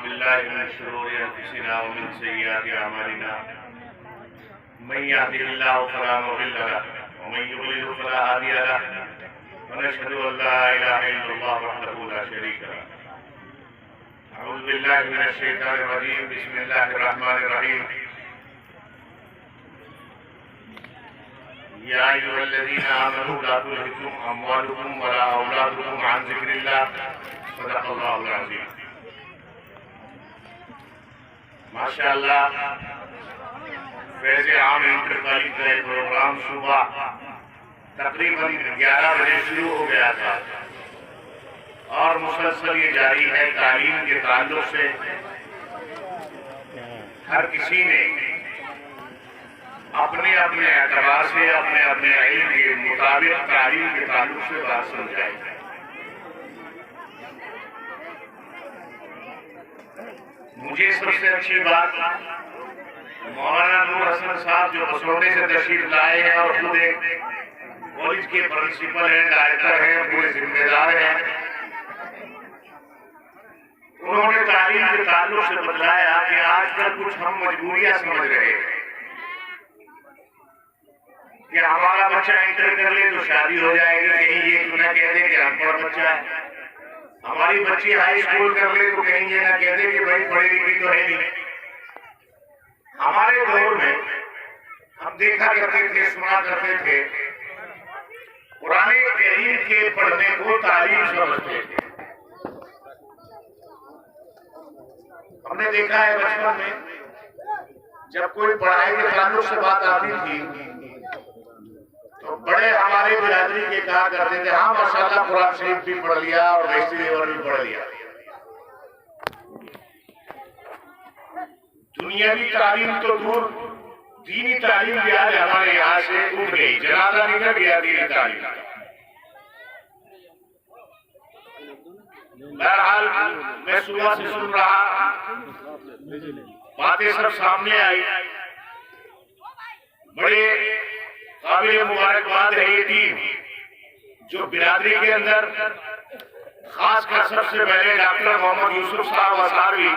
बिल्लाहि मिन शुरूरि अंफुसिना व मिन सय्यिआति अमालिना मन यहदिहिल्लाहु फला मुदिल्ल लहु व मन युद्लिल फला हादिय लहु व नशहदु अन ला इलाहा इल्लल्लाह वहदहु ला शरीका लहु। अऊज़ु बिल्लाहि मिनश शैतानिर रजीम। बिस्मिल्लाहिर रहमानिर रहीम। या अय्युहल्लज़ीना आमनू ला तुल्हिकुम अम्वालुकुम वला औलादुकुम अन ज़िक्रिल्लाह सदक़ल्लाहुल अज़ीम। माशाअल्लाह, फैज़ आम इंटर कॉलेज का एक प्रोग्राम सुबह तकरीबन 11 बजे शुरू हो गया था और मुसलसल ये जारी है। तालीम के ताल्लुक से हर किसी ने अपने अपने एतबार से अपने अपने इल्म के मुताबिक तालीम के ताल्लुक से बात समझाई। मुझे सबसे अच्छी बात मौलाना नूर हसन साहब जो बसोड़े से तशरीफ लाए हैं और खुद एक कॉलेज के प्रिंसिपल हैं, डायरेक्टर हैं, पूरे जिम्मेदार हैं, उन्होंने तालीम के ताल्लुक से बतलाया कि आजकल कुछ हम मजबूरियां समझ रहे हैं कि हमारा बच्चा इंटर कर ले तो शादी हो जाएगी, कहीं ये क्यों ना कह दे कि अनपढ़ बच्चा है। हमारी बच्ची हाई स्कूल कर ले तो कहीं ये ना कह दे कि भाई पढ़ी लिखी तो है नहीं। हमारे दौर में हम देखा करते थे, सुना करते थे, पुराने करीम के पढ़ने को तालीम समझते थे। हमने देखा है बचपन में जब कोई पढ़ाई के ताल्लुक से बात आती थी तो बड़े हमारे बिरादरी के कहा करते थे, हाँ माशाअल्लाह कुरान शरीफ भी पढ़ लिया और बेहतरी देवर भी पढ़ लिया। दुनियावी तालीम तो दूर, दीनी तालीम भी आज हमारे यहाँ से उठ गई, जनाजा निकल गया दीनी तालीम। बहरहाल मैं सुबह से सुन रहा, बातें सब सामने आई। बड़े काबिल मुबारकबाद है ये टीम जो बिरादरी के अंदर खासकर सबसे पहले डॉक्टर मोहम्मद यूसुफ साहब असारवी,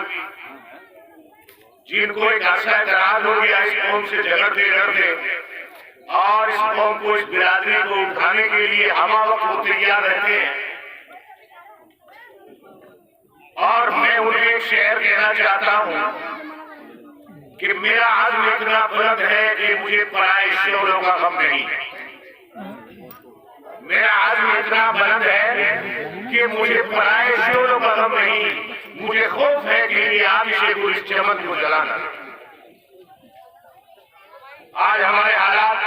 जिनको एक अर्सा दराज हो गया इस कौम से झगड़ते लड़ते और इस कौम को, इस बिरादरी को उठाने के लिए हम वक्त वो तैयार रहते हैं। और मैं उन्हें एक शेर कहना चाहता हूं कि मेरा आज़्म इतना बुलंद है कि मुझे पराए शोरों का गम नहीं है। मेरा आज़्म इतना बुलंद है कि मुझे पराए शोरों का गम नहीं। मुझे खौफ है कि ये आतिशे को, इस चमन को जलाना। आज हमारे हालात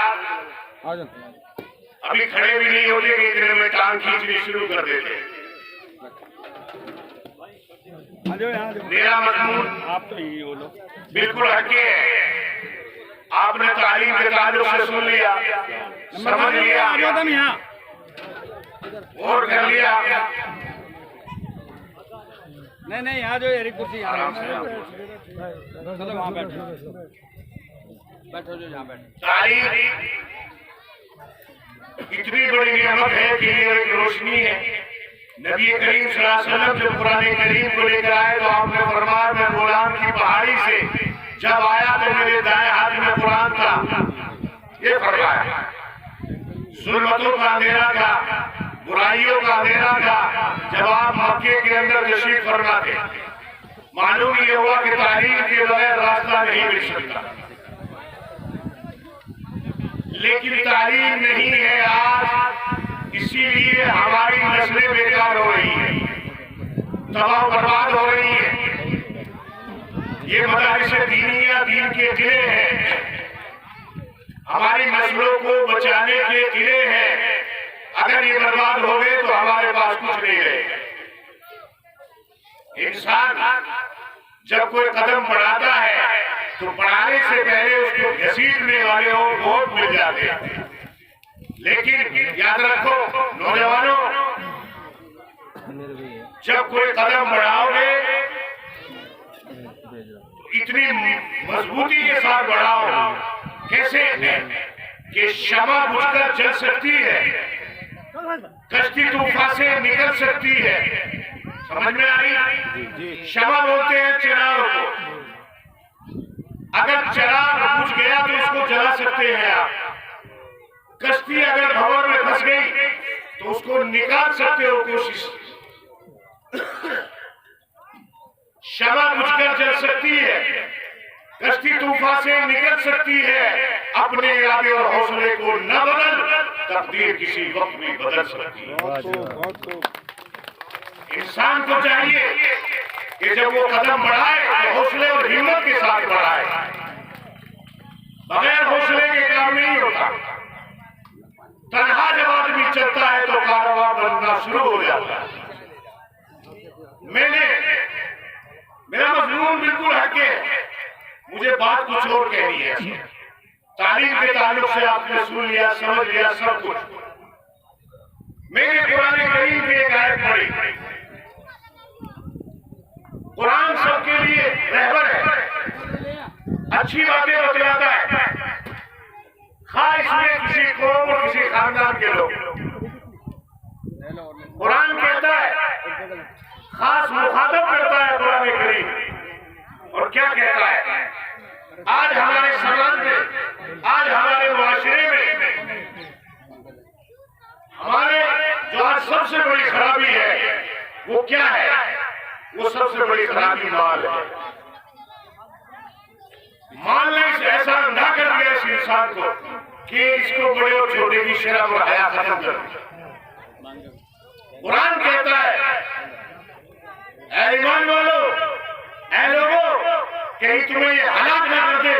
अभी खड़े भी नहीं होते कि इतने में टांग खींचनी शुरू कर देते। मेरा मजमून आप तो ही बोलो बिल्कुल हटके है। आपने तालीम के ताल्लुक से सुन लिया, समझ लिया और कर लिया। नहीं यहाँ जो एक कुर्सी आराम से चलो वहाँ बैठो जो यहाँ बैठो। तालीम इतनी बड़ी नियामत है कि ये एक रोशनी है। नबी करीम सल्लल्लाहु अलैहि वसल्लम जब कुरान करीम को लेकर आए तो आपने फरमाया, मैं गोलाम की पहाड़ी से जब आया तो मेरे दाएं हाथ में कुरान था। ये फरमाया जुल्मतों का अंधेरा था, बुराइयों का अंधेरा था जब आप मक्के के अंदर तशरीफ फरमा थे। मालूम ये हुआ कि तालीम के बगैर रास्ता नहीं मिल सकता। लेकिन तालीम नहीं है आज, इसीलिए हमारी नस्लें बेकार हो रही है, तबाह बर्बाद हो रही है। ये मदारिस दीनिया दीन के किले हैं, हमारी नस्लों को बचाने के किले हैं। अगर ये बर्बाद हो गए तो हमारे पास कुछ नहीं रहेगा। इंसान जब कोई कदम बढ़ाता है तो बढ़ाने से पहले उसको घसीटने वाले और बहुत मिल जाते हैं। लेकिन याद रखो नौजवानों, जब कोई कदम बढ़ाओगे तो इतनी मजबूती के साथ बढ़ाओ कैसे कि शमा बुझकर जल सकती है, कश्ती तूफान से निकल सकती है, समझ में आ रही? क्षमा बोलते हैं चिराग को। अगर चिराग बुझ गया तो उसको जला सकते हैं आप। कश्ती अगर भंवर में फंस गई तो उसको निकाल सकते हो कोशिश। क्षमा बुझकर जल सकती है, कश्ती तूफान से निकल सकती है। अपने इरादे और हौसले को न बदल, तकदीर किसी वक्त भी बदल सकती है। इंसान को चाहिए कि जब वो कदम बढ़ाए तो हौसले और हिम्मत के साथ बढ़ाए। बगैर हौसले के काम नहीं होता। तन्हा जब आदमी चलता है तो कारवां बनना शुरू हो जाता है। मेरा मजलूम बिल्कुल हक है, मुझे बात कुछ और कहनी है। तालीम के ताल्लुक से आपने सुन लिया, समझ लिया सब कुछ। मेरे कुरान करीम की एक आयत पढ़ी। कुरान सबके लिए रहबर है, अच्छी बातें बतलाता है, खास इसमें किसी कौम और किसी खानदान के लोग। कुरान कहता है, खास मुखातब करता है कुरान करीम। और क्या कहता है? आज हमारे समाज में, आज हमारे मुआशरे में, हमारे जो आज सबसे बड़ी खराबी है वो क्या है? वो सबसे बड़ी खराबी माल है। माल ने ऐसा अंधा कर दिया इस इंसान को कि इसको बड़े और छोटे की शर्म और हया खत्म कर दी। कुरान कहता है, ऐ ईमान वालों, ऐ लोगों, कहीं तुम्हें ये हलाक ना कर दे,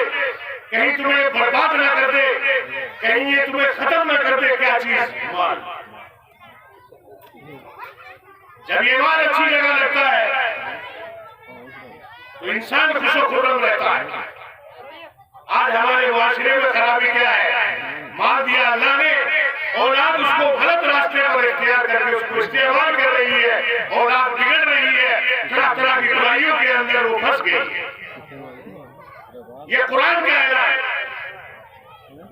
कहीं तुम्हें बर्बाद ना कर दे, कहीं ये तुम्हें खत्म ना कर दे। क्या चीज? माल। जब ये माल अच्छी जगह लगता है तो इंसान खुशो-खुर्रम रहता है। आज हमारे मुआशरे में खराबी क्या है? माल दिया अल्लाह ने, औलाद उसको गलत रास्ते पर इख्तियार करके उसको इस्तेमाल कर रही है, औलाद बिगड़ रही है, तरह तरह की बुराइयों के अंदर वो फंस गई। ये कुरान का ऐलान है।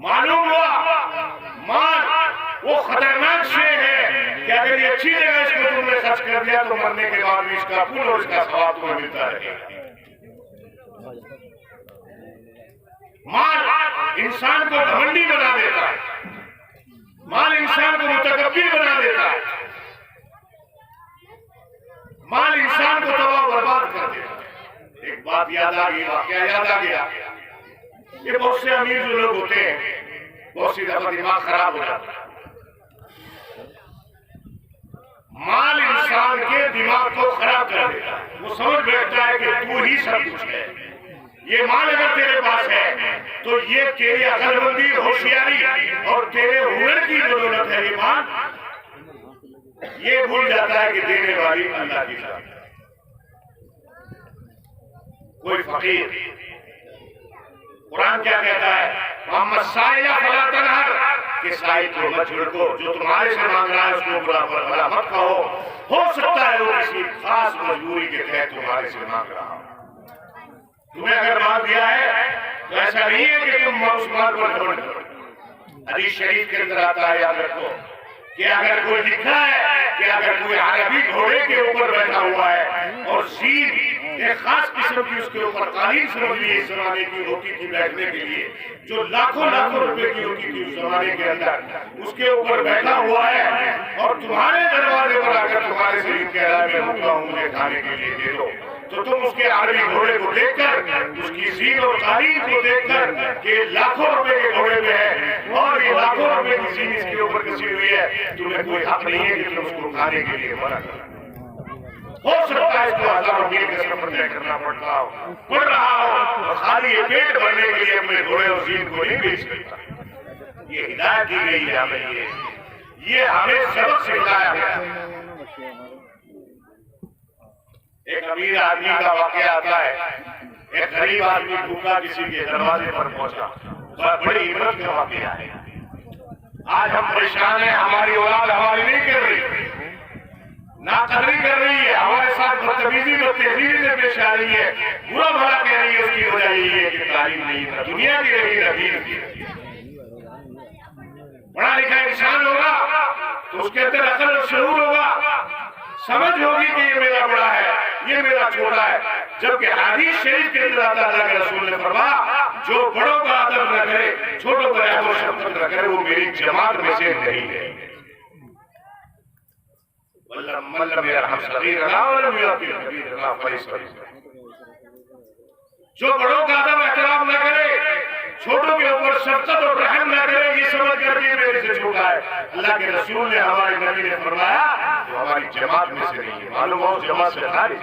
मालूम हुआ माल वो खतरनाक शेर है कि अगर ये अच्छी जगह इसको तुमने खर्च कर दिया तो मरने के बाद भी इसका पुण्य और इसका सवाब तुम्हें मिलता रहेगा। माल इंसान को घमंडी बना देता है, माल इंसान को मुतकब्बिर बना देता है, माल इंसान को तबाह बर्बाद कर देता है। एक बात याद आ गई, वाकया याद आ गया। ये बहुत से अमीर जो लोग होते हैं, बहुत सी दफा दिमाग खराब हो जाता है। माल इंसान के दिमाग को खराब कर देता है। वो समझ बैठता है कि तू ही सब कुछ है। ये माल अगर तेरे पास है तो ये तेरी अकलमंदी, होशियारी और तेरे हुनर की बदौलत है। ये माल ये भूल जाता है कि देने वाली अल्लाह की जात है। कोई फकीर, कुरान क्या कहता है? मोहम्मद साइला फला तनहर, कि साइल को मत झिड़को, जो तुम्हारे से मांग रहा है उसको बुरा भला मत कहो। हो सकता है वो किसी खास मजबूरी के तहत तुम्हारे से मांग रहा हो। तुम्हें अगर माल दिया है तो ऐसा नहीं है कि तुम उस माल पर घमंड करो। हदीस शरीफ के अंदर आता है, याद रखो, कि अगर कोई लिखा है कि अगर कोई अरबी घोड़े के ऊपर बैठा हुआ है और सीन एक खास किस्म की उसके ऊपर कालीन समझ ली इस जमाने की होती थी बैठने के लिए, जो लाखों लाखों रुपए की होती थी उस जमाने के अंदर, उसके ऊपर बैठा हुआ है और तुम्हारे दरवाजे पर आकर तुम्हारे शरीर के अलावा मैं भूखा हूं, मुझे खाने के लिए दे दो, तो तुम उसके अरबी घोड़े को देखकर, उसकी सीन और कालीन को देखकर कि लाखों रुपए के घोड़े में है और ये लाखों रुपए की सीन इसके ऊपर कसी हुई है, तुम्हें कोई हक नहीं है कि तुम उसको खाने के लिए मना करो। हो सकता है इसको हजारों मील का सफर तय करना पड़ रहा हो और खाली ये पेट भरने के लिए अपने घोड़े और सीन को नहीं बेच सकता। ये हिदायत दी गई है हमें, ये हमें सबक सिखाया गया। एक अमीर आदमी का वाकया आता है, एक गरीब आदमी भूखा किसी के दरवाजे पर पहुंचा। बड़ी हिम्मत का वाकया है। आज हम परेशान हैं, हमारी औलाद हमारी नहीं कर रही, नाकदरी कर रही है, हमारे साथ बदतमीजी और तेजीरी से पेश आ रही है, बुरा भला कह रही है। उसकी वजह यही है कि तालीम नहीं था, दुनिया की रही है, दीन की रही है। पढ़ा लिखा इंसान होगा तो उसके अंदर अकल और शऊर होगा, समझ होगी कि ये मेरा बड़ा है, ये मेरा छोटा है। जबकि हदीस शरीफ के अंदर आता अल्लाह के रसूल ने फरमाया, जो बड़ों का अदब न करे, छोटों का रहम और शफकत न करे, वो मेरी जमात में से नहीं है। जो बड़ों का अदब एहतराम न करे, छोटों के ऊपर शफकत और रहम न करे, ये समझ कर के मेरे से छोटा है। अल्लाह के रसूल ने, हमारे नबी ने फरमाया, जो हमारी जमात में से नहीं है। मालूम हो जमात से खारिज।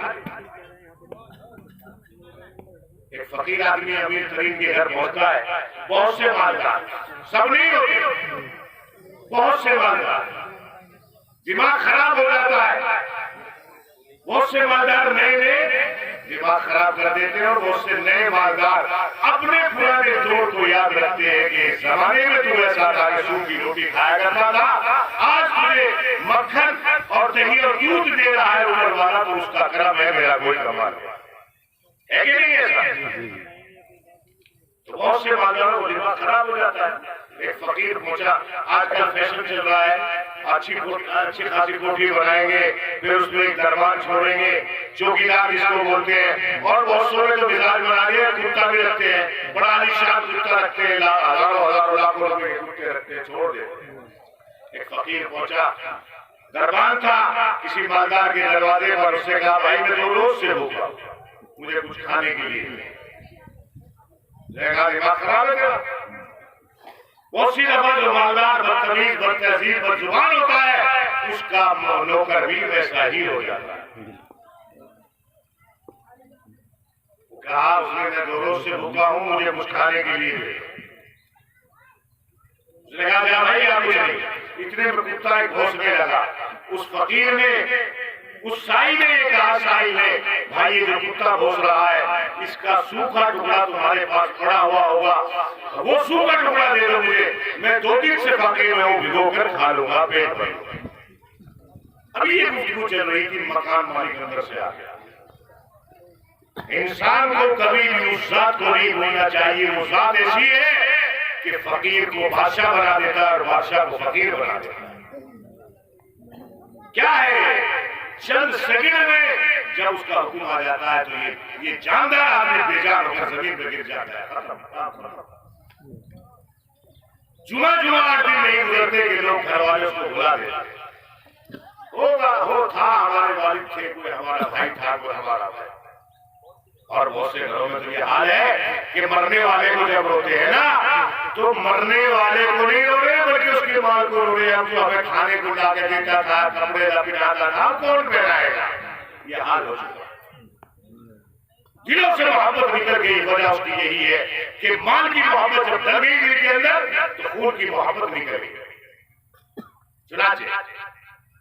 एक फकीर आदमी अमीर तरीन के घर पहुंचता है, बहुत से मालदार, सब नहीं होते, बहुत से मालदार, दिमाग खराब हो जाता है। बहुत से मालदार नए दिमाग खराब कर देते हैं, और बहुत से नए मालदार अपने पुराने दौर को याद रखते हैं कि जमाने में तू ऐसा था कि सूखी रोटी खाया करता था, आज तुझे मक्खन और दही और दूध दे रहा है उम्र वाला, तो उसका कर्म है, मेरा कोई कमाल है कि नहीं ऐसा? तो बहुत से मालदारों को दिमाग खराब हो जाता है। एक फकीर पहुंचा, आजकल फैशन चल रहा है, अच्छी खासी कोठी बनाएंगे, फिर उसमें एक दरबार छोड़ेंगे, चौकीदार इसको बोलते हैं, और बहुत सोने तो मिजाज बना लिया, कुत्ता भी रखते हैं, बड़ा आलीशान कुत्ता रखते हैं, हजारों लाखों रुपए के कुत्ते रखते हैं, छोड़ दे। एक फकीर पहुंचा, दरबार था किसी मालदार के दरवाजे पर, उसने कहा, भाई मैं 2 रोज से भूखा, मुझे कुछ खाने के लिए। दिमाग खराब है मेरा। बहुत सी दफा जो मालदार बदतमीज, बदतहजीब, बदजुबान होता है, उसका नौकर भी वैसा ही हो जाता है। कहा उसने, मैं 2 रोज से भूखा हूं, मुझे कुछ खाने के लिए। उसने कहा, भाई आप कुछ नहीं। इतने में कुत्ता एक घोंसने लगा। उस फकीर ने, उस साई ने कहा, साई ने, भाई ये जो कुत्ता घोंस रहा है, इसका सूखा टुकड़ा तुम्हारे पास पड़ा हुआ होगा, वो सूखा टुकड़ा दे दो मुझे, मैं 2 दिन से फकीर में हूं, भिगो कर खा लूंगा, पेट भर। अभी ये गुफ्तगू चल रही थी, मकान मालिक अंदर से आ गया। इंसान को कभी भी उस जात को नहीं भूलना चाहिए। वो जात ऐसी है कि फकीर को बादशाह बना देता है और बादशाह को फकीर बना देता है। क्या है, चंद सेकंड में जब उसका हुक्म आ जाता है, तो ये जानदार आदमी बेजान होकर जमीन पर गिर जाता है। जुमा 8 दिन नहीं गुजरते कि लोग घर वाले उसको बुला देते। हो था, हमारे वालिद थे, कोई हमारा भाई था, कोई हमारा भाई। और बहुत से घरों में तो ये हाल है कि मरने वाले को जब रोते हैं ना, तो मरने वाले को नहीं रो रहे, बल्कि उसके माल को रो रहे हैं। जो हमें खाने को ला के देता था, कपड़े ला पिलाता था, कौन पहनाएगा? ये हाल हो चुका। दिलों से मोहब्बत निकल गई। वजह उसकी यही है कि माल की मोहब्बत जब डल गई दिल के अंदर, तो खून की मोहब्बत निकल गई। चुनाचे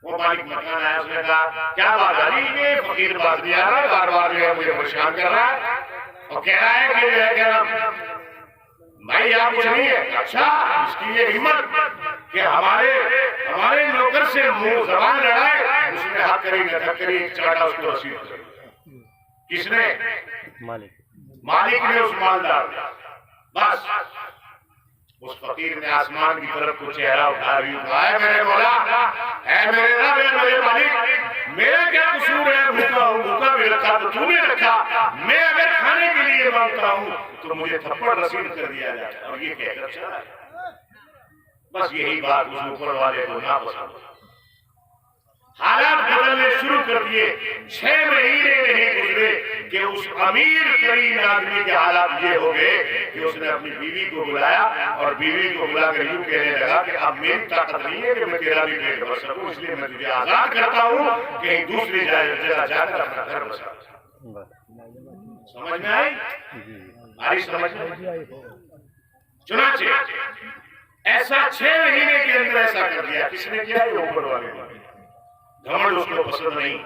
वो मालिक मकान आया, उसने कहा, क्या बात है, ये फकीर बात नहीं आ रहा, बार बार जो है मुझे परेशान कर रहा है, और कह रहा है कि जो है क्या भाई आप कुछ नहीं है। अच्छा, इसकी ये हिम्मत कि हमारे नौकर से मुंह जबान लड़ाए। उसने हाथ करी, नजर करी, एक चाटा उसको रसीद कर। किसने? मालिक ने उस मालदार ने। बस उस फकीर ने आसमान की तरफ को चेहरा उठा भी उठाया, मेरे मौला, है मेरे रब, मेरे मालिक, मेरा क्या कसूर है? भूखा हूँ, भूखा भी रखा तो तूने रखा, मैं अगर खाने के लिए मांगता हूँ तो मुझे थप्पड़ रसीद कर दिया जाता है। और ये कहकर चला। बस यही बात उस ऊपर वाले को ना पसंद। हालात बदलने शुरू कर दिए। 6 महीने नहीं गुजरे कि उस अमीर तरीन आदमी के हालात ये हो गए कि उसने अपनी बीवी को बुलाया, और बीवी को बुलाकर यूं कहने लगा कि अब मेरी ताकत नहीं है कि मैं तेरा भी पेट भर सकूं, इसलिए मैं तुझे आजाद करता हूं, कहीं दूसरी जगह जाकर अपना घर बसा। समझ में आई? भारी समझ में। चुनाचे ऐसा 6 महीने के अंदर ऐसा कर दिया। किसने किया? ये ऊपर वाले ने। घमंड उसको पसंद नहीं।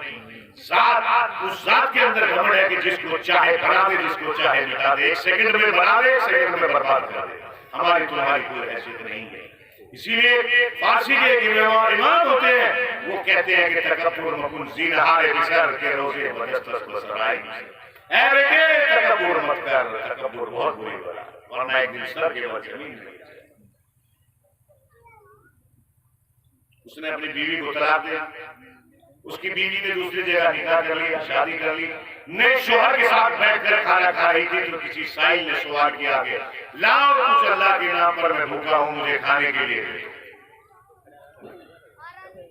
उस जात के अंदर घमंड है कि जिसको चाहे बना दे, जिसको चाहे मिटा दे, 1 सेकंड में बना दे, 1 सेकंड में बर्बाद कर दे। हमारी तुम्हारी कोई हैसियत नहीं है। इसीलिए फारसी के इमाम होते हैं, वो कहते हैं कि तकब्बुर मकुन ज़ीनहार बिसर के रोज़े बदस्तस बसराई। ऐ बेटे तकब्बुर मत कर, तकब्बुर बहुत बुरी बला, वरना एक दिन सर के बल जमीन में। उसने अपनी बीवी को तलाक दिया। उसकी बीवी ने दूसरी जगह निकाह कर लिया, शादी कर ली, नए शोहर के साथ बैठकर खाना खा रही थी तो किसी साइल ने सवाल किया कि लाओ कुछ अल्लाह के नाम पर, मैं भूखा हूं, मुझे खाने के लिए।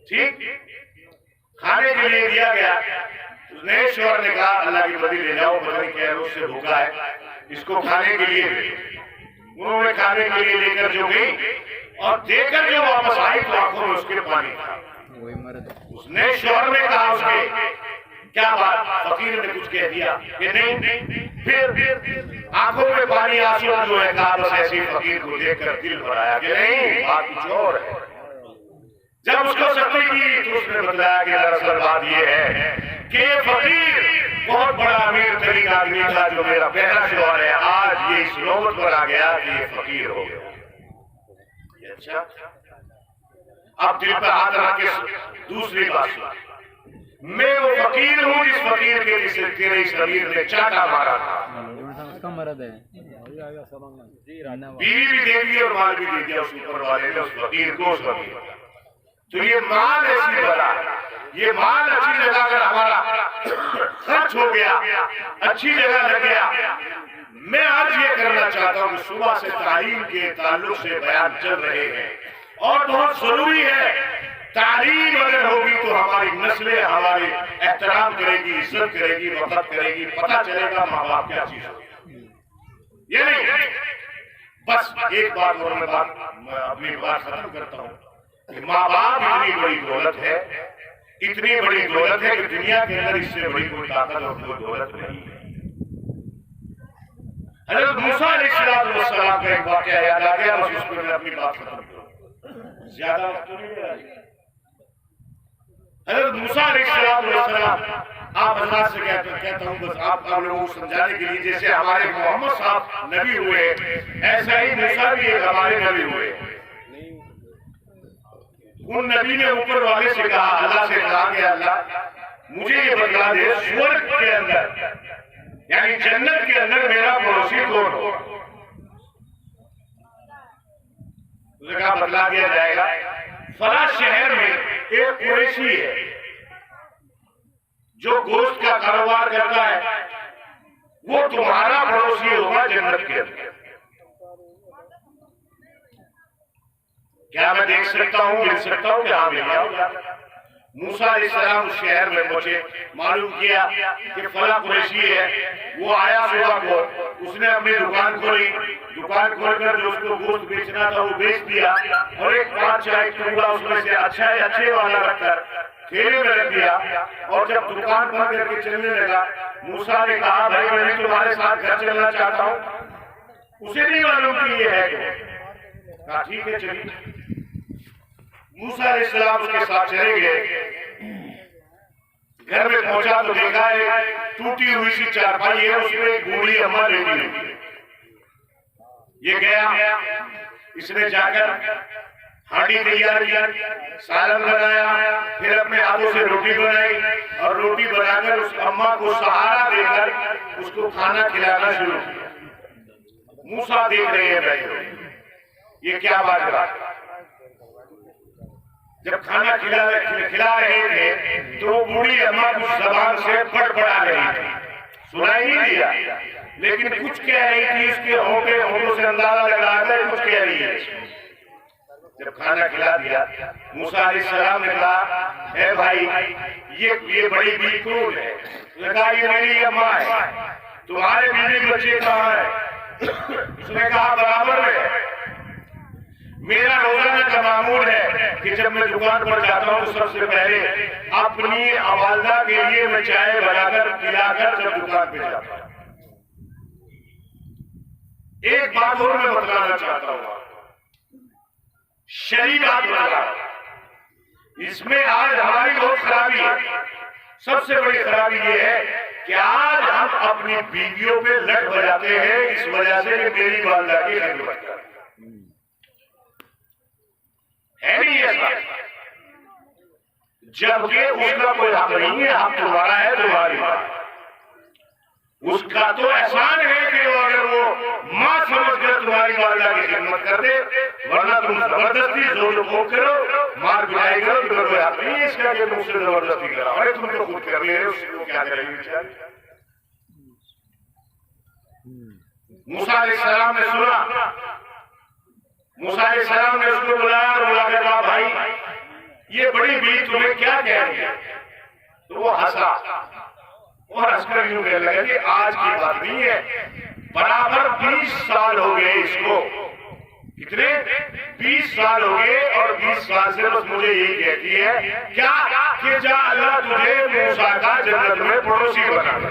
ठीक, खाने के लिए दिया गया। नए शोहर ने कहा अल्लाह की बदी ले जाओ, पता नहीं क्या है, उससे भूखा है, इसको खाने के लिए। उन्होंने खाने के लिए लेकर जो गई और देकर जो वापस आई तो आंखों में उसके पानी था। उसने शोहर ने कहा उसके क्या बात, फकीर ने कुछ कह दिया कि नहीं, फिर आंखों में पानी आंसू जो है कहा बस ऐसे ही फकीर को देखकर दिल भराया कि नहीं बात कुछ और है। जब उसको शक्ति की तो उसने बताया कि दरअसल बात यह है कि ये फकीर बहुत बड़ा अमीर तरीन आदमी था जो मेरा पहला शोहर है, आज ये इस नौबत पर आ गया कि ये फकीर हो गया। अच्छा, अब दिल पर हाथ रख के दूसरी बात सुन, मैं वो फकीर हूँ जिस फकीर के जिसे तेरे शरीर ने चाटा मारा था। बीवी भी दे दी और माल भी दे दिया उस ऊपर वाले ने उस फकीर को, उस फकीर को। तो ये माल ऐसी बड़ा, ये माल अच्छी जगह अगर हमारा खर्च हो गया, अच्छी जगह लग गया। मैं आज ये करना चाहता हूँ कि सुबह से तालीम के ताल्लुक से बयान चल रहे हैं और बहुत जरूरी है। तालीम अगर होगी तो हमारी नस्लें हमारे एहतराम करेगी, इज्जत करेगी, वफात करेगी, पता चलेगा माँ बाप क्या चीज है। ये नहीं बस एक बात और मैं अपनी बात खत्म करता हूँ कि माँ बाप इतनी बड़ी दौलत है, इतनी बड़ी दौलत है कि दुनिया के अंदर इससे बड़ी कोई ताकत और कोई दौलत नहीं है। हज़रत मूसा अलैहिस्सलाम का एक वाक़या याद आ गया, बस उस पर मैं अपनी बात खत्म करूं, ज्यादा वक्त नहीं ले रहा। हज़रत मूसा अलैहिस्सलाम, आप हज़रत से कहता हूं बस आप लोगों को समझाने के लिए, जैसे हमारे मोहम्मद साहब नबी हुए ऐसा ही मूसा भी एक हमारे नबी हुए। उन नबी ने ऊपर वाले से कहा, अल्लाह से कहा कि अल्लाह मुझे ये बतला दे स्वर्ग के अंदर यानी जन्नत के अंदर मेरा पड़ोसी कौन हो। उसने कहा बतला दिया जाएगा, फला शहर में एक कुरैशी है जो गोश्त का कारोबार करता है, वो तुम्हारा पड़ोसी होगा जन्नत के अंदर। क्या मैं देख सकता हूँ, मिल सकता हूँ? क्या मिल गया? मूसा अलैहिस्सलाम उस शहर में पहुंचे, मालूम किया कि फला कुरैशी है। वो आया सुबह को, उसने अपनी दुकान खोली, दुकान खोलकर जो उसको गोश्त बेचना था वो बेच दिया और एक 5 चाय टुकड़ा उसमें से अच्छे वाला रखकर ठेले में रख दिया। और जब दुकान बंद करके चलने लगा, मूसा ने कहा भाई मैं तुम्हारे साथ घर चलना चाहता हूँ। उसे नहीं मालूम कि ये है, कहा ठीक है चलिए। मूसा अलैहिस्सलाम उसके साथ चले गए। घर में पहुंचा तो देखा एक टूटी हुई सी चारपाई है, उसमें एक बूढ़ी अम्मा लेटी हुई। ये गया, इसने जाकर हांडी तैयार किया, सालन बनाया, फिर अपने हाथों से रोटी बनाई और रोटी बनाकर उस अम्मा को सहारा देकर उसको खाना खिलाना शुरू किया। मूसा देख रहे हैं बैठे, ये क्या बात है। जब खाना खिला रहे थे तो बूढ़ी अम्मा कुछ जबान से फड़फड़ा रही थी, सुनाई नहीं दिया, लेकिन कुछ कह रही थी। उसके होठों से अंदाजा लग रहा था कुछ कह रही है। जब खाना खिला दिया, मूसा अलैहिस्सलाम ने कहा है भाई ये बड़ी बिल्कुल है। लगा ये मेरी अम्मा है, तुम्हारे बीवी बच्चे कहाँ है? उसने कहा बराबर में। मेरा रोजाना का मामूल है कि जब मैं दुकान पर जाता हूँ तो सबसे पहले अपनी आवालदा के लिए मैं चाय बनाकर पिलाकर जब दुकान पे जाता हूँ। एक बात और मैं बतलाना चाहता हूँ, शरीर बात बता, इसमें आज हमारी बहुत खराबी है। सबसे बड़ी खराबी ये है कि आज हम अपनी बीवियों पे लट बजाते हैं इस वजह से कि मेरी वालदा की खिदमत कर है नहीं ऐसा, जबकि उसका कोई हक नहीं है। हक तुम्हारा है, तुम्हारी बात। उसका तो एहसान है कि वो अगर वो माँ समझकर तुम्हारी वालदा की खिदमत कर दे, वरना तुम जबरदस्ती जोर ठोक करो, मार पिटाई करो, तुम्हें कोई हक नहीं है इसका कि तुमसे जबरदस्ती करो। अरे तुम तो खुद कर ले रहे हो, उसको क्या करेंगे बेचारे। मूसा अलैहिस्सलाम ने सुना, मूसा अलैहिस्सलाम ने उसको बुलाया और बोला कि कहा भाई ये बड़ी बीवी तुम्हें क्या कह रही है। तो वो हंसा और हंसकर यूं कहने लगा कि आज की बात नहीं है, बराबर 20 साल हो गए इसको। कितने? 20 साल हो गए और 20 साल से बस मुझे यही कहती है क्या कि जा अल्लाह तुझे मूसा का जन्नत में पड़ोसी बना दे।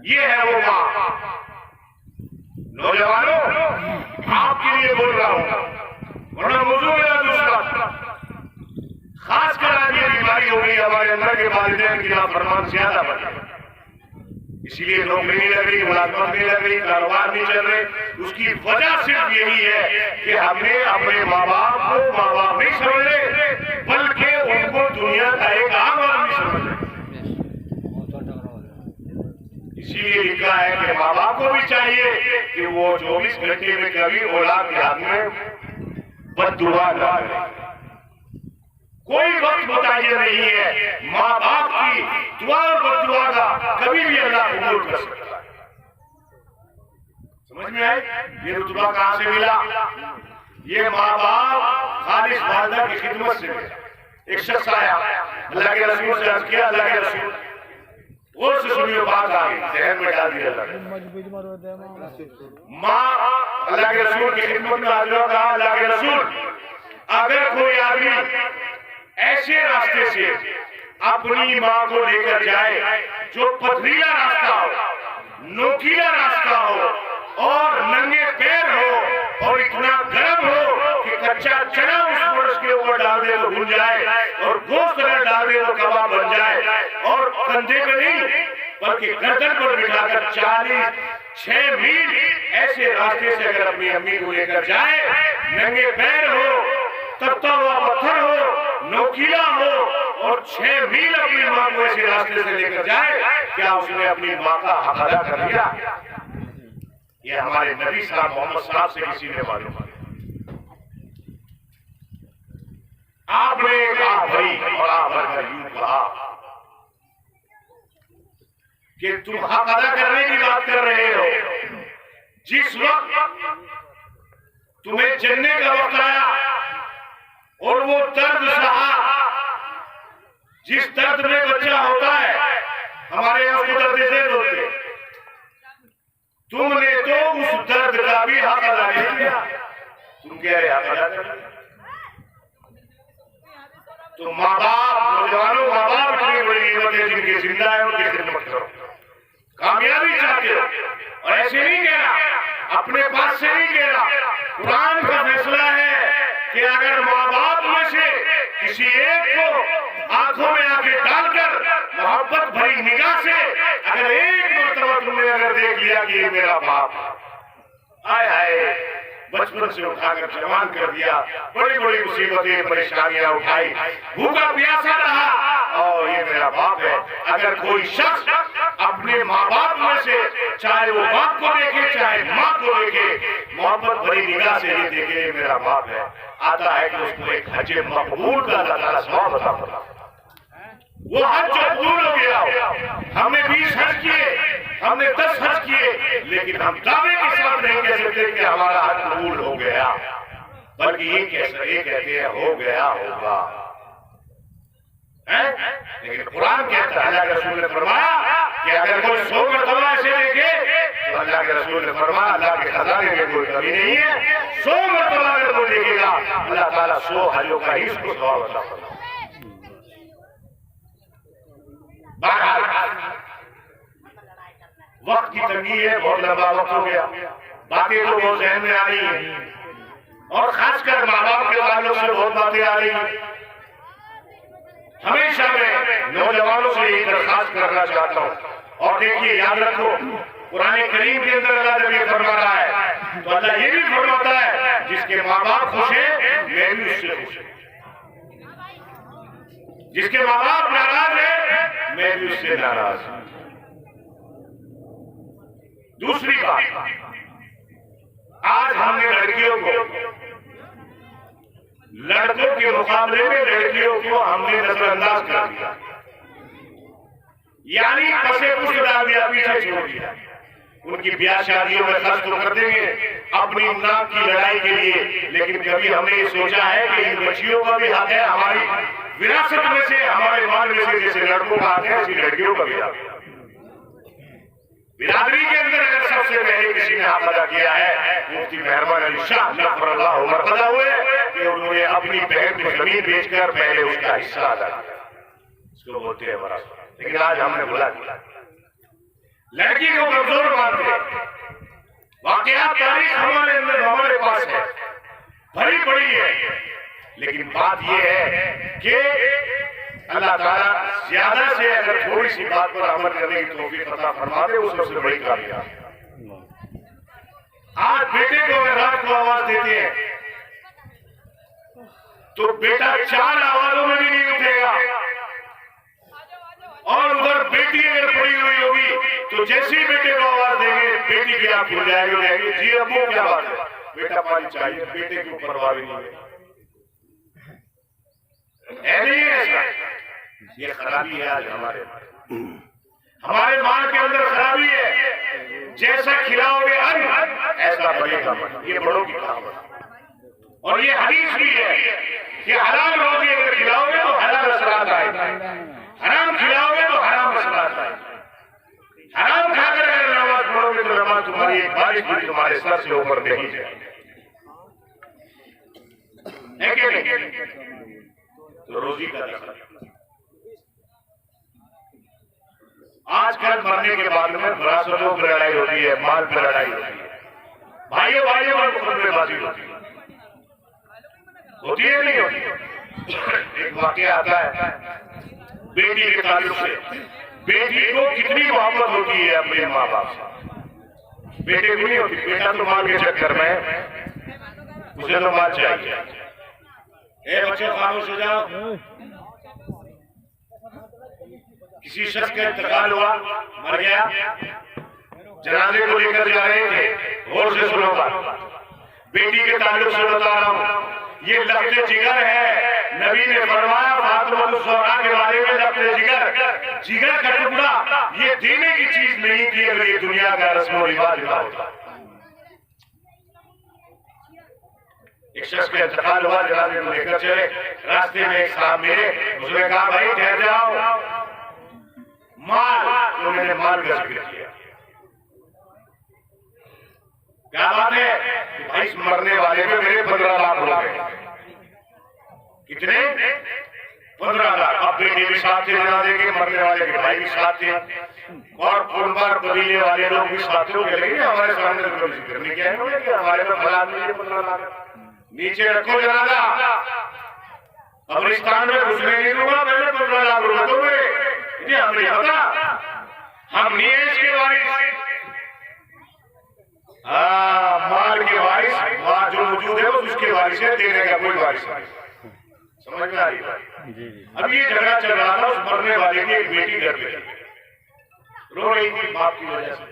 ये है वो माँ। नौजवानों, आपके लिए बोल रहा हूं, वरना मौजूद मेरा दूसरा, खासकर आज ये बीमारी हो गई हमारे अंदर के वालिदैन की नाफरमान ज्यादा बढ़ गई, इसीलिए नौकरी नहीं लग रही, मुलाजमत नहीं लग रही, कारोबार नहीं चल रहे। उसकी वजह सिर्फ यही है कि हमने अपने माँ बाप को माँ बाप नहीं समझे, बल्कि उनको दुनिया का एक आम आदमी समझे। इसीलिए लिखा है कि माँ बाप को भी चाहिए कि वो 24 घंटे में कभी औलाद के हाथ में बद्दुआ ना करे। कोई वक्त बताइए नहीं है माँ बाप की दुआ और बद्दुआ का कभी भी अल्लाह कबूल कर सकता है। समझ में आए ये रुतबा कहां से मिला? ये माँ बाप खालिस वालदा की खिदमत से मिला। एक शख्स आया, अल्लाह के रसूल से अर्ज किया, अल्लाह के रसूल, वो से सुनियो बात आ गई, जहन में डाल दिया माँ अल्लाह के रसूल की खिदमत में हाजिर कहा, अल्लाह के रसूल अगर कोई आदमी ऐसे रास्ते से अपनी माँ को लेकर जाए जो पथरीला रास्ता हो, नोकीला रास्ता हो और नंगे पैर हो और इतना गर्म हो कि कच्चा चना उस फर्श के ऊपर डाल दे तो भून जाए और गोश्त अगर डाल दे तो कबाब बन जाए, और कंधे पे नहीं बल्कि गर्दन पर बिठाकर 46 मील ऐसे रास्ते से अगर अपनी अम्मी को लेकर जाए, नंगे पैर हो, तपता हुआ पत्थर हो, नोकीला हो और 6 मील अपनी माँ को ऐसे रास्ते से लेकर जाए, क्या उसने अपनी माँ का हक अदा कर लिया? ये हमारे नबी साहब मोहम्मद साहब से किसी ने मालूम किया। आपने कहा भाई और आपने यूं कहा कि तुम हक अदा करने की बात कर रहे हो, जिस वक्त तुम्हें जन्ने का वक्त आया और वो दर्द सहा, जिस दर्द में बच्चा होता है, हमारे यहाँ उसको दर्द से बोलते, तुमने तो उस दर्द का भी हक अदा नहीं किया। तुम कह रहे हक अदा कर, तो माँ बाप, नौजवानों, माँ बाप इतनी बड़ी कीमत है जिनके जिंदा है उनकी खिदमत करो। कामयाबी चाहते हो और ऐसे नहीं कहना, अपने पास से नहीं कहना, कुरान का फैसला है कि अगर माँ बाप में से किसी एक को आंखों में आंखें डालकर मोहब्बत भरी निगाह से अगर एक मरतबा तुमने अगर देख लिया कि ये मेरा बाप, आए हाय, बचपन से उठाकर जवान कर दिया, बड़ी बड़ी मुसीबतें परेशानियां उठाई, भूखा प्यासा रहा और ये मेरा बाप है। अगर कोई शख्स अपने माँ बाप में से, चाहे वो बाप को देखे चाहे माँ को देखे, मोहब्बत भरी निगाह से ये देखे ये मेरा बाप है, आता है कि उसको एक हज मकबूल का अल्लाह ताला सवाब अता फरमाता। वो हज जो कबूल हो गया, हमने 20 हज किए, हमने 10 हज किए, लेकिन हम दावे के साथ नहीं कह सकते कि हमारा हज कबूल हो गया, बल्कि ये कहते हैं हो गया होगा। लेकिन कुरान कहता है, अल्लाह के रसूल ने फरमाया कि अगर कोई 100 मरतबा ऐसे देखे तो अल्लाह के रसूल ने फरमाया अल्लाह के खजाने में कोई कमी नहीं है। 100 मरतबा अगर कोई देखेगा अल्लाह ताला 100 हजों का ही उसको सवाब अता फरमाएगा। वक्त की तंगी है, बहुत लंबा वक्त हो गया, बातें तो बहुत जहन में आ रही है और खासकर माँ बाप के ताल्लुक से बहुत बातें आ रही है। हमेशा मैं नौजवानों से यही दरखास्त करना चाहता हूँ और देखिए याद रखो, कुरान करीम के अंदर अल्लाह जब ये फरमा रहा है तो अल्लाह ये भी फरमाता है जिसके माँ बाप खुश है मैं भी उससे खुश हूँ, जिसके माँ बाप नाराज है मैं भी उससे नाराज हूँ। दूसरी बात, आज हमने लड़कियों को, लड़कों के मुकाबले में लड़कियों को हमने नजरअंदाज कर दिया, यानी पसे पुष्ट डाल दिया, पीछे छोड़ दिया। उनकी ब्याह शादियों में खर्च तो कर देंगे अपनी नाक की लड़ाई के लिए, लेकिन कभी हमने ये सोचा है कि इन बच्चियों का भी हक है, हमारी विरासत में से, हमारे माल में से जैसे लड़कों का हक है, ऐसी लड़कियों का भी हक है। बिरादरी के अंदर अगर सबसे पहले किसी ने हक अदा किया है, मुफ्ती मेहरबान अली शाह नफ़रल्लाह मर्तदा हुए कि उन्होंने अपनी बहन को जमीन बेचकर पहले उसका हिस्सा अदा किया, इसको बोलते हैं वरासत। लेकिन आज हमने बोला लड़की को कमजोर मानते, वाकया तारीख हमारे अंदर, हमारे पास है, भरी पड़ी है, लेकिन बात यह है कि अल्लाह ताला ज्यादा से अगर थोड़ी सी बात पर अमल करने की तौफीक अता फरमा दे, वो सबसे बड़ी कामयाबी। आज बेटे को अगर रात को आवाज देते हैं तो बेटा 4 आवाजों में भी नहीं उठेगा, और उधर बेटी अगर पड़ी हुई होगी तो जैसे ही बेटे को आवाज देंगे बेटी की आंख खुल जाएगी, जी अम्मू क्या बात है, बेटा पानी चाहिए, बेटे की परवाह भी नहीं है ऐसा। ये खराबी है आज हमारे माल के अंदर खराबी है। जैसा खिलाओगे अन्न ऐसा बढ़ेगा मन, ये बड़ों की कहावत। और ये हदीस भी है कि हलाल रोटी अगर खिलाओगे तो हलाल असरात आएगा, हराम खिलाओगे तो हराम असरात आएगा। हराम खाकर अगर नमाज पढ़ोगे तो नमाज तुम्हारी एक बारिश भी तुम्हारे सर से ऊपर नहीं जाएगी, है कि नहीं? तो रोजी का दखल आजकल मरने के बाद में विरासतों पर लड़ाई होती है, माल पर लड़ाई होती है, भाइयों भाइयों में मुकदमेबाजी होती है नहीं होती। एक वाकया आता है बेटी के ताल्लुक से, बेटी को कितनी मोहब्बत होती है अपने माँ बाप से, बेटे को नहीं होती। बेटा तो माल के चक्कर में, उसे तो माल चाहिए। ए बच्चे खामोश हो जाओ, किसी शख्स का इंतकाल हुआ, मर गया, जनाजे को लेकर जा रहे थे, गौर से सुनो बात, बेटी के ताल्लुक से बता रहा हूं, ये लफ्ज़े जिगर है। नबी ने फरमाया फातिमा ज़हरा के बारे में, लफ्ज़े जिगर, जिगर का टुकड़ा ये देने की चीज नहीं थी अगर ये दुनिया का रस्म रिवाज ना होता। एक शख्स का इंतकाल हुआ, जनाजे को लेकर चले, रास्ते में एक साहब मिले, उसने कहा भाई ठहर जाओ, माल, उन्होंने माल का जिक्र किया। क्या बात है कि भाई इस मरने वाले में मेरे 15 लाख हो गए। कितने? 15 लाख। अब बेटे भी साथ थे, जनाजे के, मरने वाले के भाई भी साथ थे, और कुर्बान कबीले वाले लोग भी साथ थे। लेकिन हमारे सामने तो कोई जिक्र नहीं किया है कि हमारे में फला आदमी 15 लाख। नीचे रखो जनाजा, कब्रिस्तान में घुसने नहीं दूंगा, मैंने 15 लाख रुपए तो ये हमें पता, हम नहीं है इसके वारिस। माल के वारिस वहां जो मौजूद है वो उसके वारिस है, देने का कोई वारिस नहीं। समझ में आ रही बात? अब ये झगड़ा चल रहा था, उस मरने वाले की एक बेटी घर पे रो रही थी बाप की वजह से।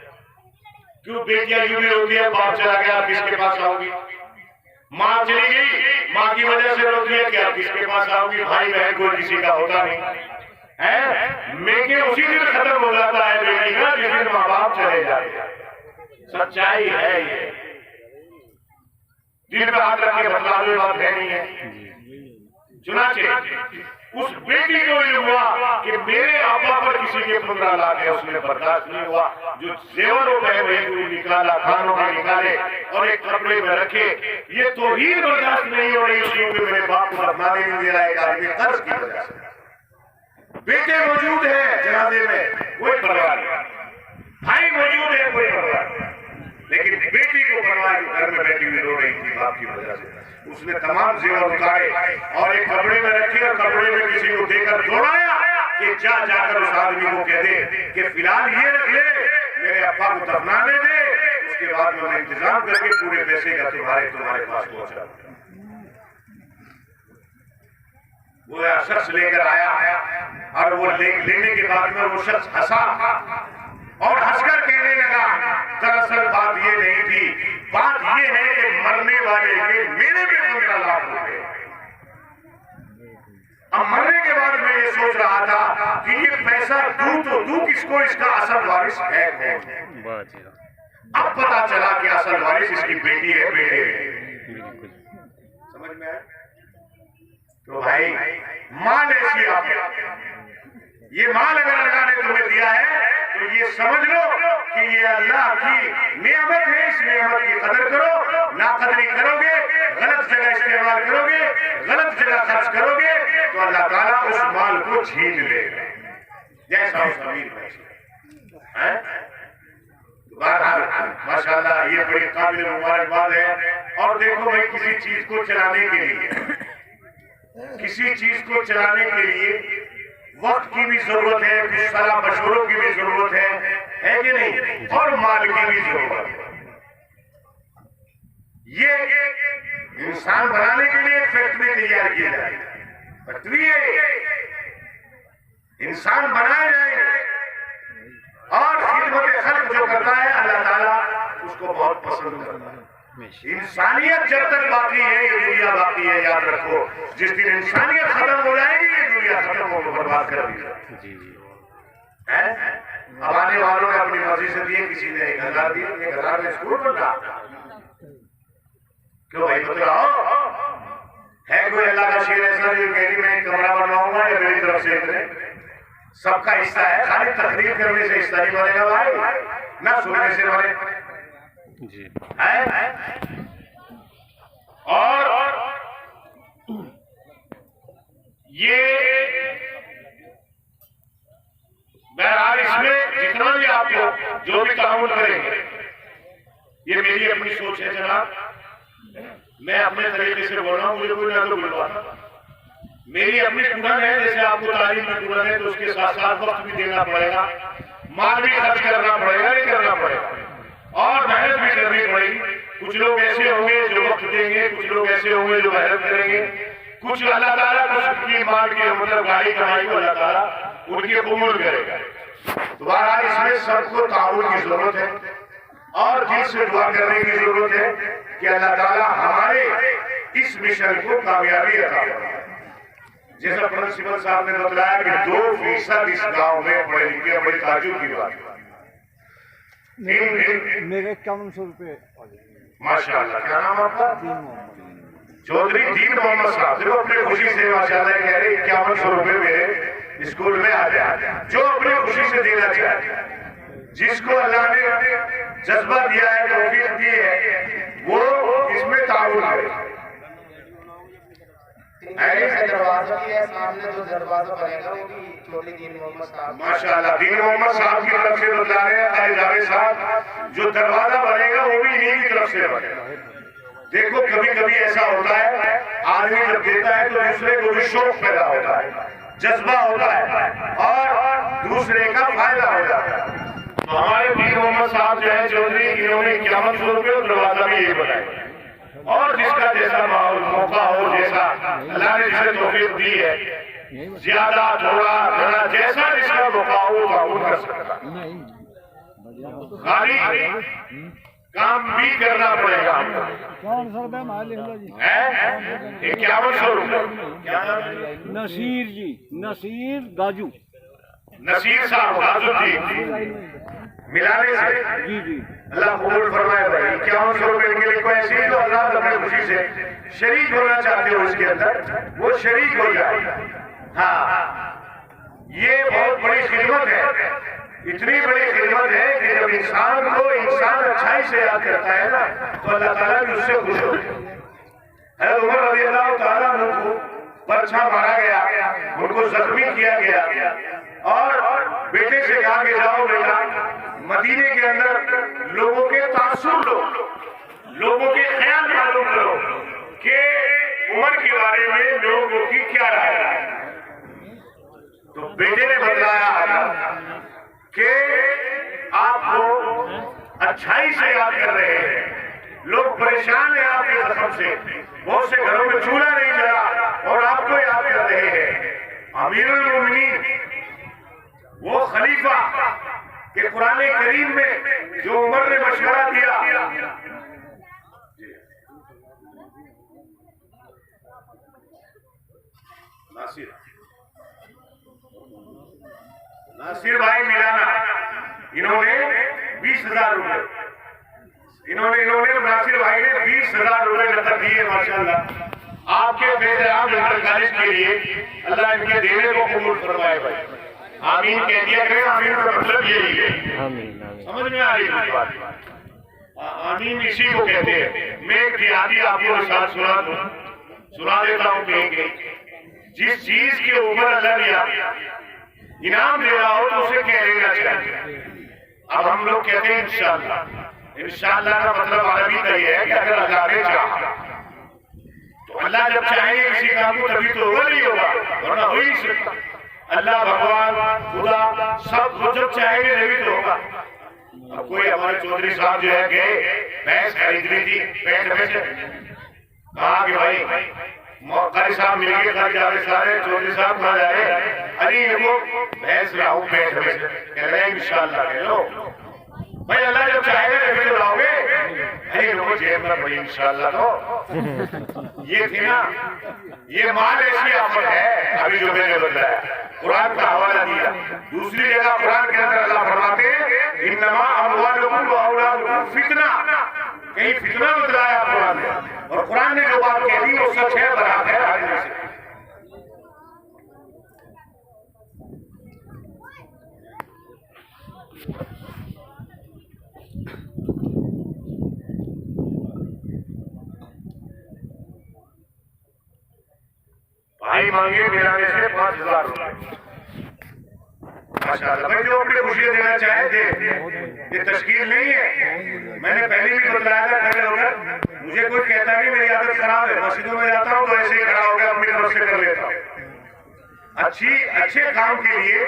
क्यों बेटियां यूं भी रोती है, बाप चला गया किसके पास आओगी, माँ चली गई माँ की वजह से रोती है कि आप किसके पास आओगी, भाई बहन कोई किसी का होता नहीं है। लेकिन उसी दिन खत्म हो जाता है बेटी का जिस दिन माँ बाप चले जाते हैं। सच्चाई है ये, दिल में हाथ रख के बतला हुई बात है नहीं है। चुनाचे उस बेटी को ये हुआ कि मेरे आपा पर किसी के 15 लाख है, उसने बर्दाश्त नहीं हुआ। जो जेवरों में निकाला, खानों में निकाले और एक कपड़े में रखे, ये तो ही बर्दाश्त नहीं हो रही उसकी कि मेरे बाप को बदनामी नहीं दे रहा है, एक आदमी कर्ज की वजह से। बेटे मौजूद है जनाजे में, कोई परवाह नहीं, भाई मौजूद है, कोई परवाह नहीं, लेकिन बेटी को परवाह घर में बैठी हुई रो रही थी बाप की वजह से। उसने तमाम जेवर उतारे और एक कपड़े में रखे और कपड़े में किसी को देकर दौड़ाया कि जाकर उस आदमी को कह दे कि फिलहाल ये रख ले, मेरे अब्बा को दफनाने दे, उसके बाद मैं इंतजाम करके पूरे पैसे का तुम्हारे पास पहुंचा। वो शख्स लेकर आया और वो लेने के बाद में वो शख्स हंसा और हंसकर कहने लगा, दरअसल दरअसल बात ये नहीं थी, बात ये है कि मरने वाले के मेरे में 15 लाख रुपए। अब मरने के बाद मैं ये सोच रहा था कि ये पैसा दूं तो दूं किसको, इसका असल वारिस है कौन। अब पता चला कि असल वारिस इसकी बेटी है, बेटे है। समझ में आया? तो भाई माल ऐसी आप, ये माल अगर अल्लाह ने तुम्हें दिया है तो ये समझ लो कि ये अल्लाह की नेमत है, इस नेमत की कदर करो। नाकदरी करोगे, गलत जगह इस्तेमाल करोगे, गलत जगह खर्च करोगे तो अल्लाह ताला उस माल को छीन लेगा, जैसा उस अमीर है। माशाल्लाह ये बड़ी काबिल मुबारकबाद है। और देखो भाई, किसी चीज को चलाने के लिए, किसी चीज को चलाने के लिए वक्त की भी जरूरत है, कुछ सलाह मशवरों की भी जरूरत है कि नहीं, और माल की भी जरूरत है। ये इंसान बनाने के लिए फैक्ट्री तैयार की जाए, फैक्ट्री है, इंसान बनाए जाएंगे। और खिदमत खल्क जो करता है अल्लाह ताला उसको बहुत पसंद करता है। इंसानियत जब तक बाकी है ये दुनिया बाकी है, याद रखो। जिस दिन इंसानियत खत्म हो जाएगी ये दुनिया खत्म हो, बर्बाद कर दी है। अब आने वालों ने अपनी मर्जी से दिए, किसी ने 1000 दिए, 1000 में स्कूल बनता। क्यों भाई बताओ, है कोई अल्लाह का शेर ऐसा जो कह रही मैं कमरा बनवाऊंगा या मेरी तरफ से इतने? सबका हिस्सा है, खाली तकरीर करने से हिस्सा नहीं बनेगा भाई, ना सुनने से बने जी है। और ये बहरहाल इसमें जितना भी आप लोग जो भी ताउन करेंगे, ये मेरी अपनी सोच है जनाब, मैं अपने तरीके से बोल रहा हूँ, मुझे कोई ना तो बुलवाता, मेरी अपनी कुड़न है। जैसे आपको तालीम में कुड़न है तो उसके साथ साथ वक्त भी देना पड़ेगा, माल भी खर्च करना पड़ेगा, नहीं करना पड़ेगा, और मेहनत भी करनी पड़ेगी। कुछ लोग ऐसे होंगे जो वक्त देंगे, कुछ लोग ऐसे होंगे जो मेहनत करेंगे, कुछ अल्लाह ताला कुछ माल की मतलब गाड़ी कमाई को अल्लाह ताला उनकी कबूल करेगा। तो बहरहाल इसमें सबको ताउन की जरूरत है और दिल से दुआ करने की जरूरत है कि अल्लाह ताला हमारे इस मिशन को कामयाबी अता फरमाए। जैसा प्रिंसिपल साहब ने बताया कि 2% इस गांव में पढ़े लिखे, बड़ी ताजुब की बात। मेरे 5100 रुपए। माशाल्लाह, क्या नाम आपका? चौधरी दीन मोहम्मद साहब। देखो अपनी खुशी से माशाल्लाह कह रहे 5100 रुपए मेरे स्कूल में आ जाए, जो अपनी खुशी से देना चाहे। जिसको अल्लाह ने जज्बा दिया है, तौफीक दी है, वो इसमें ताउन करे। दरवाजा भी है सामने, जो दरवाजा बनेगा वो भी चौधरी दीन मोहम्मद साहब। माशाल्लाह, दीन मोहम्मद साहब की तरफ से बता रहे हैं काजी जावेद साहब, जो दरवाजा बनेगा वो भी इन्हीं की तरफ से बनेगा। देखो कभी कभी ऐसा होता है, आदमी जब देता है तो दूसरे को भी शौक पैदा होता है, जज्बा होता है और दूसरे का फायदा हो जाता है। तो हमारे दीन मोहम्मद साहब जो है चौधरी, इन्होंने 5100 रुपये और दरवाजा भी यही बनाया। और जिसका जैसा माहौल मौका हो, जैसा अल्लाह ने जिसे तौफीक दी है, ज्यादा थोड़ा थोड़ा जैसा जिसका मौका हो ताउन कर सकता है। खाली काम भी करना पड़ेगा। 5100 रुपए माल ले लो जी। 5100 रुपए। नसीर जी, नसीर गाजू, नसीर साहब गाजुद्दीन मिलाने से जी जी अल्लाह कबूल फरमाए। भाई 5100 रुपए के लिए कोई ऐसी ही तो अल्लाह अपनी खुशी से शरीक होना चाहते हो इसके अंदर, वो शरीक हो जाए। हाँ, ये बहुत बड़ी खिदमत है, इतनी बड़ी खिदमत है कि जब इंसान को इंसान अच्छाई से याद करता है ना तो अल्लाह ताला भी उससे खुश होते हैं। हज़रत उमर रज़ियल्लाहु ताला अन्हु को पर्चा मारा गया, उनको जख्मी किया गया और बेटे से कहा कि जाओ बेटा मदीने के अंदर लोगों के तासुर लो, लोगों के ख्याल मालूम करो कि उमर के बारे में लोगों की क्या राय है। तो बेटे ने बतलाया कि आपको अच्छाई से याद कर रहे हैं, लोग परेशान हैं आपके जख्म से, बहुत से घरों में चूल्हा नहीं जला और आपको याद कर रहे हैं। अमीरुल मोमिनीन, वो खलीफा कि कुरान करीम में जो उमर ने मशवरा दिया, नासिर भाई मिलाना, इन्होंने 20,000 रुपए, इन्होंने नासिर भाई ने 20,000 रुपए नकद दिए। माशाल्लाह आपके फैज़-ए-आम इंटर कॉलेज के लिए अल्लाह इनके देने को कबूल फरमाए। भाई आमीन कह दिया करें, आमीन का मतलब यही है। समझ में आ रही है बात? आमीन इसी को कहते हैं। मैं एक दिहाड़ी आपको साथ सुना देता हूँ कि जिस चीज के ऊपर अल्लाह ने इनाम दे रहा हो तो उसे कह लेना चाहिए। अब हम लोग कहते हैं इंशाअल्लाह। इंशाअल्लाह का मतलब अरबी का ये है कि अगर अल्लाह ने चाहा तो अल्लाह जब चाहेंगे किसी काम को तभी तो होगा, नहीं होगा, वरना हो ही सकता। अल्लाह भगवान खुदा सब कुछ जब चाहेंगे तभी तो होगा। अब कोई हमारे चौधरी साहब जो है गए, भैंस खरीदनी थी, पेट में से कहा कि भाई कारी साहब मिल गए, घर जा रहे सारे, चौधरी साहब कहा जा रहे, अरे वो भैंस लाऊं पेट में, कह रहे हैं इंशाअल्लाह कह लो भाई, अल्लाह जब चाहेगा तभी तो लाओगे। अरे लोगों जेब में भाई इंशाअल्लाह तो ये थी ना, ये माल ऐसी आफत है अभी जो मैंने बताया, कुरान का हवाला दिया। दूसरी जगह कुरान के अंदर अल्लाह फरमाते हैं इन्नमा अमवालुकुम व औलादुकुम फितना, कहीं फितना बतलाया कुरान ने, और कुरान ने जो बात कह दी वो सच है, बराबर है आदमी से। भाई मांगे मिलाने से 5,000 रुपए। माशाअल्लाह भाई, जो अपनी खुशियां देना चाहे दे, ये तश्कील नहीं है। मैंने पहले भी बताया था खड़े होकर, मुझे कोई कहता नहीं मेरी आदत खराब है, मस्जिदों में जाता हूँ तो ऐसे ही खड़ा होकर अपनी तरफ से कर लेता हूँ। अच्छे काम के लिए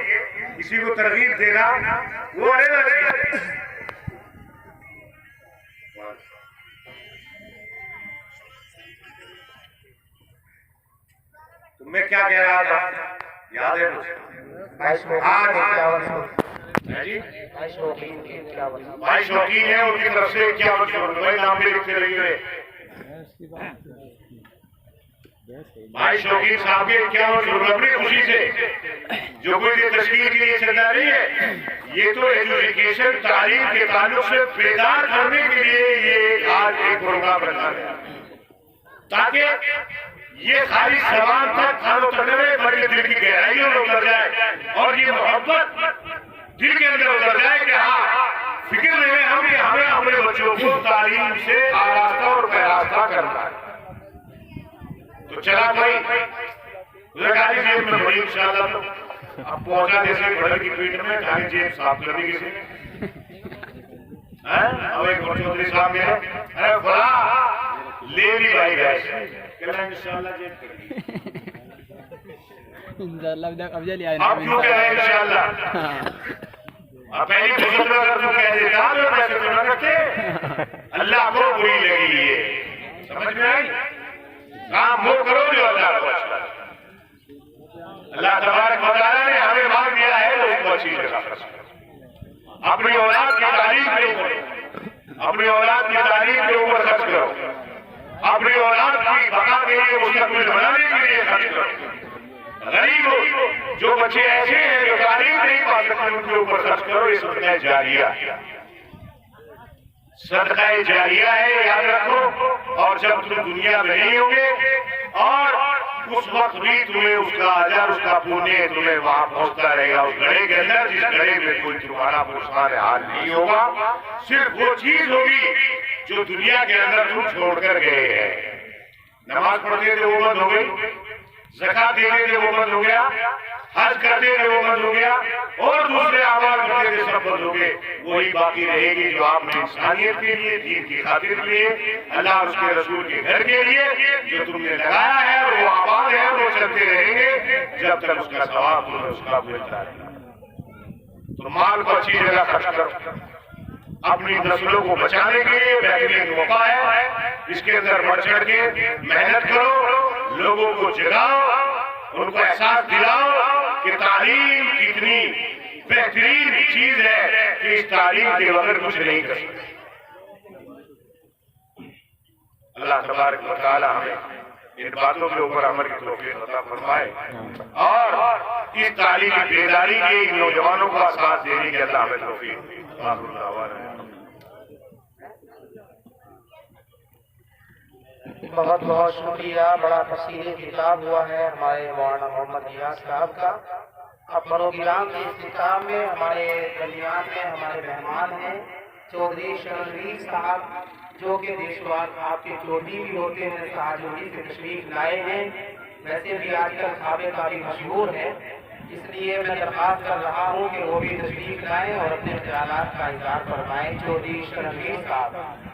किसी को तरगीब देना वो अलग चीज है। तो मैं क्या कह रहा था, याद है मुझे? भाई शौकीन है, उनकी तरफ से 51 नाम भी लिखते रहिए। भाई शौकीन साहब के 51 अपनी खुशी से, जो कोई तस्वीर के लिए चलना नहीं है, ये तो एजुकेशन तालीम के ताल्लुक से बेदार करने के लिए ये आज एक प्रोग्राम रखा गया, ताकि ये खाली जबान तक खानो तक में बड़े दिल की गहराइयों में उतर जाए और ये मोहब्बत दिल के अंदर उतर जाए कि हाँ फिक्र नहीं है, हमें अपने बच्चों को तालीम से आरास्ता और पैरास्ता करना है। तो चला भाई गाड़ी जेब में बड़ी इंशाअल्लाह, तो अब पहुंचा जैसे बड़े की पीठ में गाड़ी जेब साफ कर दी किसी अब एक चौधरी साहब ने अरे बड़ा ले ली भाई गैस, इंशाअल्लाह जेब कर दी। अब जल्दी आए अब क्यों कह रहे हैं इंशाअल्लाह? अब पहली फुर्सत में अगर तू कह देता तो पैसे तो न रखते, अल्लाह को बुरी लगी ये, समझ में आई? काम वो करो जो अल्लाह को अच्छा लगे। अल्लाह तबारक व तआला ने हमें मांग दिया है तो उसको अच्छी जगह खर्च करो, अपनी औलाद की तालीम के ऊपर, अपनी औलाद की तालीम के ऊपर खर्च करो, अपनी औलाद की बका के लिए, उसका कुछ बनाने के लिए खर्च करो। गरीब हो जो बच्चे ऐसे हैं जो तालीम नहीं पा सकते, उनके ऊपर खर्च करो। ये सदका जारिया, सदका जारिया है, याद रखो। और जब तुम दुनिया में नहीं होगे और उस वक्त भी तुम्हें उसका अजर, उसका पुण्य तुम्हें वहां पहुंचता रहेगा, उस घड़े के अंदर जिस घड़े में कोई तुम्हारा पुरस्कार हाल नहीं होगा। सिर्फ वो चीज होगी जो दुनिया के अंदर तुम छोड़कर गए हैं। नमाज पढ़ते थे वो बंद हो गई, ज़कात देते थे वो बंद हो गया, हज करते थे वो बंद हो गया, और दूसरे अमाल करते थे सब बंद हो गए। वही बाकी रहेगी जो आपने इंसानियत के लिए, दीन की खातिर के लिए, अल्लाह और उसके रसूल के घर के लिए जो तुमने लगाया है और वो आबाद है, वो चलते रहेंगे जब तक उसका सवाब तुम्हें उसका मिलता रहेगा। तो माल को अच्छी जगह खर्च करो, अपनी नस्लों को बचाने के लिए बेहतरीन मौका है। इसके अंदर बढ़ चढ़ के मेहनत करो, लोगों को जगाओ, उनको एहसास दिलाओ कि तालीम कितनी बेहतरीन चीज है, इस तालीम के बगैर कुछ नहीं कर सकते। अल्लाह तबारक व तआला हमें इन बातों के ऊपर अमल की तौफीक अता फरमाए और इस तालीम की बेदारी के इन नौजवानों को आसास देने की अल्लाह हमें तौफीक दे। बहुत बहुत शुक्रिया। बड़ा तफसीली किताब हुआ है हमारे मौलाना मोहम्मद नियाज साहब का। अब प्रोग्राम के इख्तिताम में हमारे दरमियान में हमारे मेहमान हैं चौधरी शरणवीर साहब, जो कि देशवार आपके चौधरी भी होते हैं, शाहजोड़ी से तशरीफ लाए हैं। वैसे भी आजकल खाबे काफी मशहूर है, इसलिए मैं दरख्वास्त कर रहा हूँ कि वो भी तशरीफ लाएं और अपने ख्यालात का इज़हार फरमाएं। चौधरी शरणवीर साहब।